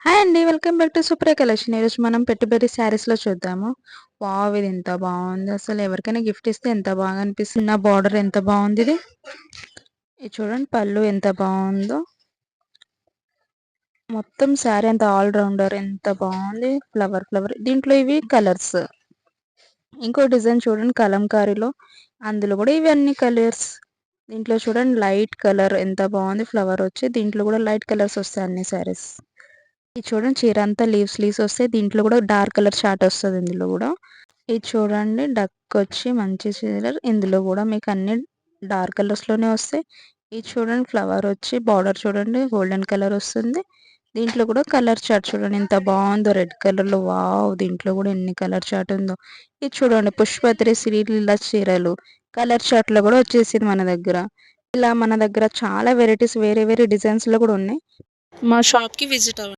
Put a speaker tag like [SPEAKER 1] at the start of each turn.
[SPEAKER 1] Hi అండి. Welcome back to Supriya collection. ఈరోజు మనం పెట్టుబడి శారీస్‌లో చూద్దాము. వావ్! ఇది ఎంత బావుందో అసలు ఎవరికైనా గిఫ్ట్ ఇస్తే ఎంత బాగా అనిపిస్తుంది. నా బార్డర్ ఎంత బావుందిది. ఇది చూడండి పళ్ళు ఎంత బావుందో. మొత్తం శారీ అంతా ఆల్ రౌండర్ ఎంత బావుంది. ఫ్లవర్ దీంట్లో ఇవి కలర్స్. ఇంకో డిజైన్ చూడండి కలంకారీలో. అందులో కూడా ఇవన్నీ కలర్స్. దీంట్లో చూడండి లైట్ కలర్ ఎంత బావుంది ఫ్లవర్ వచ్చి. దీంట్లో కూడా లైట్ కలర్స్ వస్తాయి అన్ని శారీస్. ఇది చూడండి చీర అంతా లీవ్స్ వస్తాయి. దీంట్లో కూడా డార్క్ కలర్ చార్ట్ వస్తది ఇందులో కూడా. ఇది చూడండి డక్ వచ్చి మంచి చీర. ఇందులో కూడా మీకు అన్ని డార్క్ కలర్స్ లోనే వస్తాయి. ఇది చూడండి ఫ్లవర్ వచ్చి బార్డర్ చూడండి గోల్డెన్ కలర్ వస్తుంది. దీంట్లో కూడా కలర్ చార్ట్ చూడండి ఎంత బాగుందో రెడ్ కలర్ లో. వావ్! దీంట్లో కూడా ఎన్ని కలర్ చార్ట్ ఉందో. ఇది చూడండి పుష్పత్రి శ్రీలీల చీరలు కలర్ చార్ట్ లో కూడా వచ్చేసింది మన దగ్గర. ఇలా మన దగ్గర చాలా వెరైటీస్ వేరే వేరే డిజైన్స్ లో కూడా ఉన్నాయి. మా షాప్ కి విజిట్ అవ్వండి.